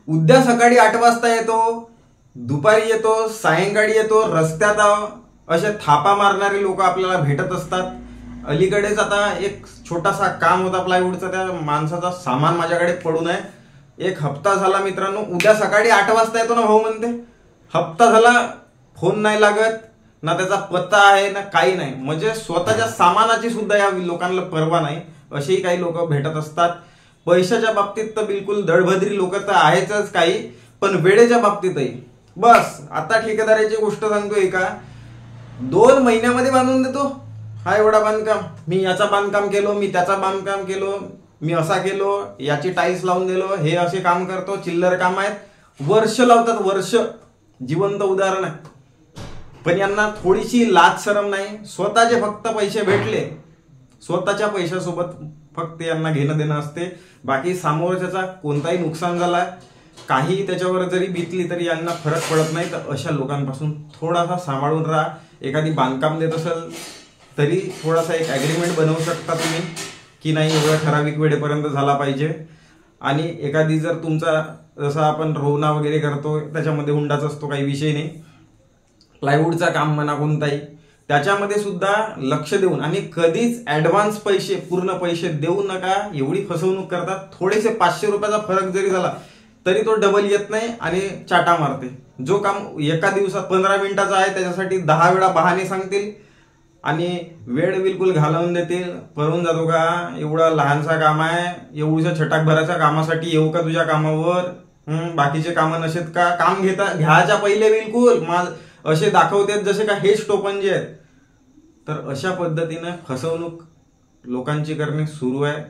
उद्या सकाळी 8 वाजता येतो, दुपारी येतो, सायंकाळी येतो, रस्त्यात असे थापा मारणारे लोक आपल्याला भेटत असतात. अलीकडेच आता एक छोटासा काम होता प्लायवूडचा, त्या माणसाचा सामान माझ्याकडे पडून आहे. एक हप्ता झाला मित्रांनो, उद्या सकाळी 8 वाजता येतो ना भाऊ म्हणते. हप्ता झाला, फोन नाही लागत, ना त्याचा पत्ता आहे ना काही नाही. म्हणजे स्वतःच्या सामानाची सुद्धा या लोकांना पर्वा नाही. असेही काही लोक भेटत असतात. पैशाच्या बाबतीत तर बिलकुल दळभद्री लोक तर आहेतच काही, पण वेळेच्या बाबतीतही बस. आता ठेकेदाराची गोष्ट सांगतोय का, 2 महिन्यामध्ये बांधून देतो. हा एवढा बांधकाम, मी याचा बांधकाम केलो, मी त्याचा बांधकाम केलो, मी असा केलो, याची टाईल्स लावून दिलो, हे असे काम करतो. चिल्लर काम आहेत, वर्ष लावतात, वर्ष. जिवंत उदाहरण आहे. पण यांना थोडीशी लाज शरम नाही. स्वतःचे फक्त पैसे भेटले, स्वतःच्या पैशासोबत फक्त यांना घेणं देणं असते. बाकी समोरच्याचा कोणताही नुकसान झाला, काही त्याच्यावर जरी बीतली तरी यांना फरक पडत नाही. तर अशा लोकांपासून थोडासा सांभाळून राहा. एखादी बांधकाम देत असेल तरी थोडासा एक ॲग्रीमेंट बनवू शकता तुम्ही की नाही एवढ्या ठराविक वेळेपर्यंत झाला पाहिजे. आणि एखादी जर तुमचा जसा आपण रोवना वगैरे करतो त्याच्यामध्ये हुंडाच असतो, काही विषय नाही. प्लायवूडचा काम म्हणा कोणताही, त्याच्यामध्ये सुद्धा लक्ष देऊन आणि कधीच ऍडव्हान्स पैसे पूर्ण पैसे देऊ नका. एवढी फसवणूक करतात. थोडेसे 500 रुपयाचा फरक जरी झाला तरी तो डबल येत नाही आणि चाटा मारते. जो काम एका दिवसात 15 मिनिटाचा आहे त्याच्यासाठी 10 वेळा बहाणे सांगतील आणि वेळ बिलकुल घालवून देतील. पळून जातो का, एवढा लहानसा काम आहे, एवढ्या छटाकभराच्या कामासाठी येऊ का तुझ्या कामावर, बाकीचे कामं नसेत का. काम घ्यायच्या पहिले बिलकुल असे दाखवतात जसे का हेच टोपणजे आहेत. तर अशा पद्धतीनं फसवणूक लोकांची करणे सुरू आहे.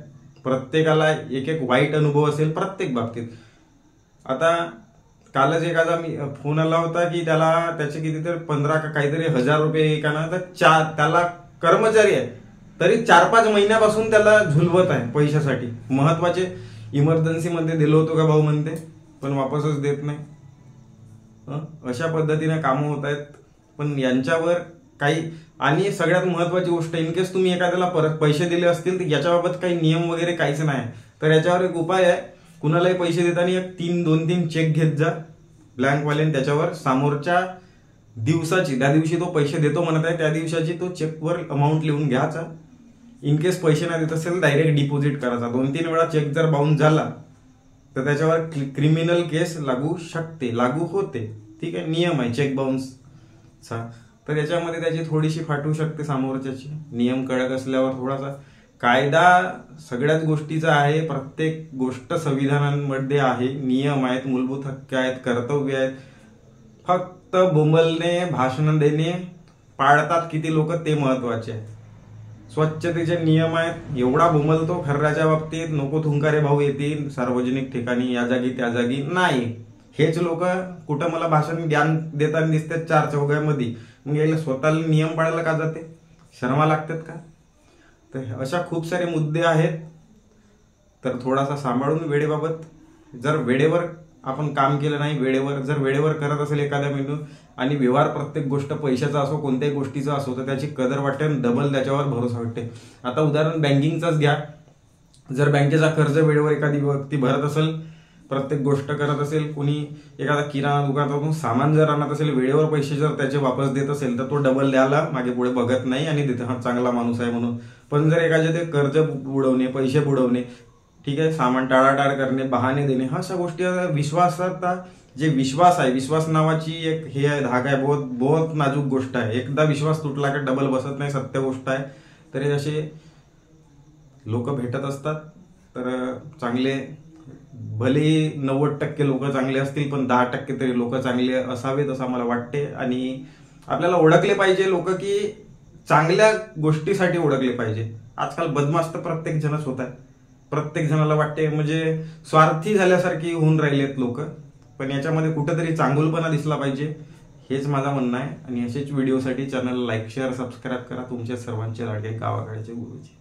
प्रत्येकाला एक एक वाईट अनुभव असेल प्रत्येक बाबतीत. आता कालच एखादा मी फोन आला होता की त्याचे कितीतरी 15 का काहीतरी हजार रुपये एकानं, तर त्याला कर्मचारी आहे तरी 4-5 महिन्यापासून त्याला झुलवत आहे पैशासाठी. महत्वाचे इमर्जन्सीमध्ये दिलो होतो का भाऊ म्हणते, पण वापसच देत नाही. अशा पद्धतीने कामं होत आहेत. पण यांच्यावर काही, आणि सगळ्यात महत्वाची गोष्ट, इनकेस तुम्ही एखाद्याला परत पैसे दिले असतील तर याच्याबाबत काही नियम वगैरे काहीच नाही. तर याच्यावर एक उपाय आहे, कुणालाही पैसे देताना एक 2-3 चेक घेत जा ब्लँकवाल्याने. त्याच्यावर समोरच्या दिवसाची, त्या दिवशी तो पैसे देतो म्हणत आहे त्या दिवसाची तो चेकवर अमाऊंट लिहून घ्यायचा. इनकेस पैसे नाही देत असेल डायरेक्ट डिपॉझिट करायचा. 2-3 वेळा चेक जर बाउन्स झाला तर त्याच्यावर क्रिमिनल केस लागू शकते, लागू होते. ठीक आहे, नियम आहे चेक बाउन्सचा. तर याच्यामध्ये त्याची थोडीशी फाटू शकते समोरच्याची. नियम कडक असल्यावर थोडासा कायदा सगळ्याच गोष्टीचा आहे. प्रत्येक गोष्ट संविधानांमध्ये आहे, नियम आहेत, मूलभूत हक्क आहेत, कर्तव्य आहेत. फक्त बोंबलणे, भाषण देणे पाळतात किती लोक ते महत्वाचे आहे. स्वच्छतेचे नियम आहेत. एवढा बोंबलतो खर्राच्या बाबतीत, नको थुंकारे भाऊ येतील सार्वजनिक ठिकाणी, या जागी त्या जागी नाही. हेच लोक कुठं मला भाषण ज्ञान देताना दिसतात 4 चौघामध्ये. मग याला स्वतःला नियम पाळायला का जाते, शर्मा लागतात का. तर अशा खूप सारे मुद्दे आहेत. तर थोडासा सांभाळून वेळेबाबत, जर वेळेवर आपण काम केलं नाही, जर वेळेवर करत असेल एखाद्या मेनू आणि व्यवहार प्रत्येक गोष्ट पैशाचा असो कोणत्याही गोष्टीचा असो तर त्याची कदर वाटते आणि डबल त्याच्यावर भरोसा वाटते. आता उदाहरण बँकिंगचाच घ्या. जर बँकेचा कर्ज वेळेवर एखादी व्यक्ती भरत असेल, प्रत्येक गोष्ट करत असेल, कोणी एखादा किराणा दुकानातून सामान जर आणत असेल, वेळेवर पैसे जर त्याचे वापस देत असेल तर तो डबल द्यायला मागे पुढे बघत नाही आणि देते, हा चांगला माणूस आहे म्हणून. पण जर एखाद्या ते कर्ज बुडवणे, पैसे बुडवणे, ठीक आहे, सामान टाळाटाळ करणे, बहाणे देणे, हा अशा गोष्टी विश्वासात, जे विश्वास आहे, विश्वास नावाची एक हे आहे, धागा आहे, बहुत नाजूक गोष्ट आहे. एकदा विश्वास तुटला की डबल बसत नाही, सत्य गोष्ट आहे. तर हे असे लोक भेटत असतात. तर चांगले, भले 90% लोक चांगले असतील पण 10% तरी लोक चांगले असावेत असं मला वाटते. आणि आपल्याला ओळखले पाहिजे लोक की चांगल्या गोष्टीसाठी ओळखले पाहिजे. आजकाल बदमाश तर प्रत्येक जणच होत आहे. प्रत्येक जणाला वाटते म्हणजे स्वार्थी झाल्यासारखी होऊन राहिलेत लोक. पण याच्यामध्ये कुठेतरी चांगुलपणा दिसला पाहिजे, हेच माझा म्हणणं आहे. आणि असेच व्हिडिओसाठी चॅनल लाईक, शेअर, सबस्क्राईब करा. तुमच्या सर्वांचे लाडके गावाकडचे गुरुजी.